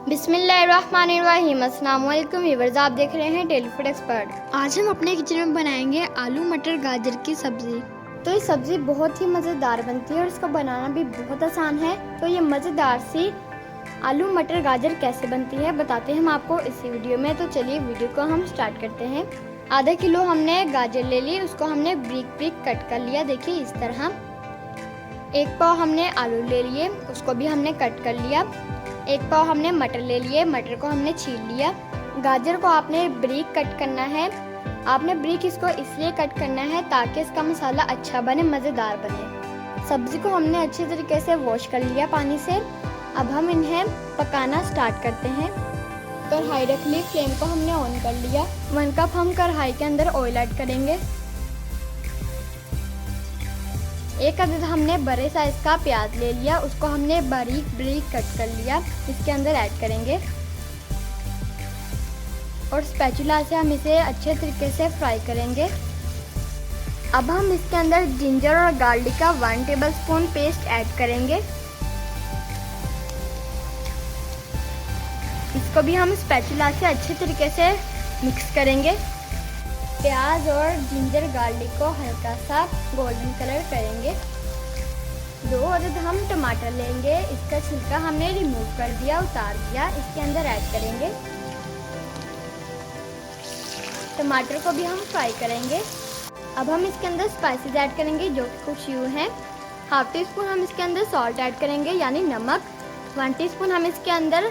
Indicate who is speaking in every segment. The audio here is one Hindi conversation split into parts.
Speaker 1: बिस्मिल्लाहिर्रहमानिर्रहीम। अस्सलाम वालेकुम व्यूअर्स, आप देख रहे हैं डेली फूड एक्सपर्ट। आज हम अपने किचन में बनाएंगे आलू मटर गाजर की सब्ज़ी। तो ये सब्ज़ी बहुत ही मज़ेदार बनती है और इसको बनाना भी बहुत आसान है। तो ये मज़ेदार सी आलू मटर गाजर कैसे बनती है बताते हैं हम आपको इसी वीडियो में। तो चलिए वीडियो को हम स्टार्ट करते हैं। आधा किलो हमने गाजर ले ली, उसको हमने ब्रिक ब्रिक कट कर लिया, देखिए इस तरह। एक पाव हमने आलू ले लिए, उसको भी हमने कट कर लिया। एक पाव हमने मटर ले लिए, मटर को हमने छील लिया। गाजर को आपने ब्रिक कट करना है। आपने ब्रिक इसको इसलिए कट करना है ताकि इसका मसाला अच्छा बने, मज़ेदार बने। सब्ज़ी को हमने अच्छे तरीके से वॉश कर लिया पानी से। अब हम इन्हें पकाना स्टार्ट करते हैं। कढ़ाई रख ली, फ्लेम को हमने ऑन कर लिया। 1 कप हम कढ़ाई के अंदर ऑयल ऐड करेंगे। एक अदद हमने बड़े साइज का प्याज ले लिया, उसको हमने बारीक बारीक कट कर लिया, इसके अंदर ऐड करेंगे और स्पैचुला से हम इसे अच्छे तरीके से फ्राई करेंगे। अब हम इसके अंदर जिंजर और गार्लिक का 1 टेबलस्पून पेस्ट ऐड करेंगे। इसको भी हम स्पैचुला से अच्छे तरीके से मिक्स करेंगे। प्याज और जिंजर गार्लिक को हल्का सा गोल्डन कलर करेंगे। 2 अदद हम टमाटर लेंगे, इसका छिलका हमने रिमूव कर दिया, उतार दिया, इसके अंदर ऐड करेंगे। टमाटर को भी हम फ्राई करेंगे। अब हम इसके अंदर स्पाइसेस ऐड करेंगे जो कि कुछ यूँ हैं। 1/2 टीस्पून हम इसके अंदर सॉल्ट ऐड करेंगे यानी नमक। 1 टीस्पून हम इसके अंदर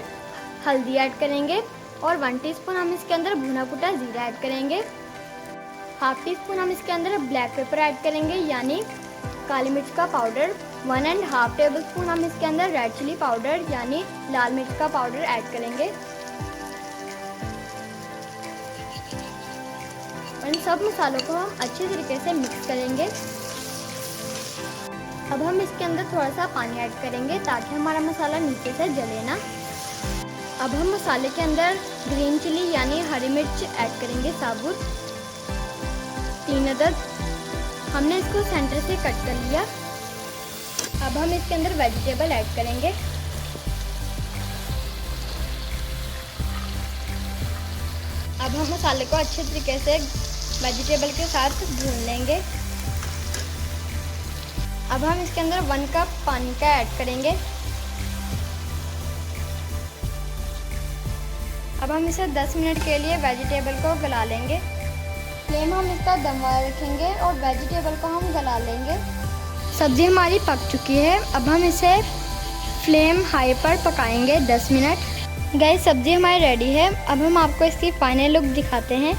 Speaker 1: हल्दी ऐड करेंगे और 1 टीस्पून हम इसके अंदर भुना कुटा जीरा ऐड करेंगे। 1/2 टीस्पून हम इसके अंदर ब्लैक पेपर ऐड करेंगे यानी काली मिर्च का पाउडर। 1.5 टेबलस्पून हम इसके अंदर रेड चिली पाउडर यानी लाल मिर्च का पाउडर ऐड करेंगे। इन सब मसालों को हम अच्छे तरीके से मिक्स करेंगे। अब हम इसके अंदर थोड़ा सा पानी ऐड करेंगे ताकि हमारा मसाला नीचे से जले ना। अब हम मसाले के अंदर ग्रीन चिली यानी हरी मिर्च ऐड करेंगे साबुत, 3 अदद। हमने इसको सेंटर से कट कर लिया। अब हम इसके अंदर वेजिटेबल ऐड करेंगे। अब हम मसाले को अच्छे तरीके से वेजिटेबल के साथ भून लेंगे। अब हम इसके अंदर 1 कप पानी का ऐड करेंगे। अब हम इसे 10 मिनट के लिए वेजिटेबल को गला लेंगे। फ्लेम हम इसका दम वाला रखेंगे और वेजिटेबल को हम गला लेंगे। सब्ज़ी हमारी पक चुकी है। अब हम इसे फ्लेम हाई पर पकाएंगे 10 मिनट। गाइस सब्ज़ी हमारी रेडी है। अब हम आपको इसकी फाइनल लुक दिखाते हैं।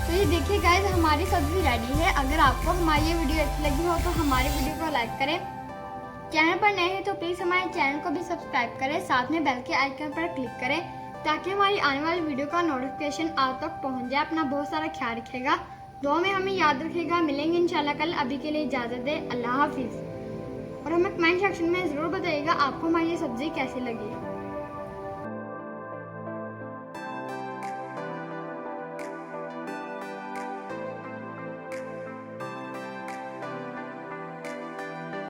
Speaker 1: तो ये देखिए गाइस, हमारी सब्ज़ी रेडी है। अगर आपको हमारी ये वीडियो अच्छी लगी हो तो हमारी वीडियो को लाइक करें। चैनल पर नए हैं तो प्लीज़ हमारे चैनल को भी सब्सक्राइब करें, साथ में बेल के आइकन पर क्लिक करें ताकि हमारी आने वाली वीडियो का नोटिफिकेशन आप तक पहुंच जाए। अपना बहुत सारा ख्याल रखिएगा, दुआ में हमें याद रखिएगा। मिलेंगे इंशाल्लाह कल। अभी के लिए इजाज़त दें, अल्लाह हाफिज़। और हमें कमेंट सेक्शन में ज़रूर बताइएगा आपको हमारी ये सब्ज़ी कैसी लगी।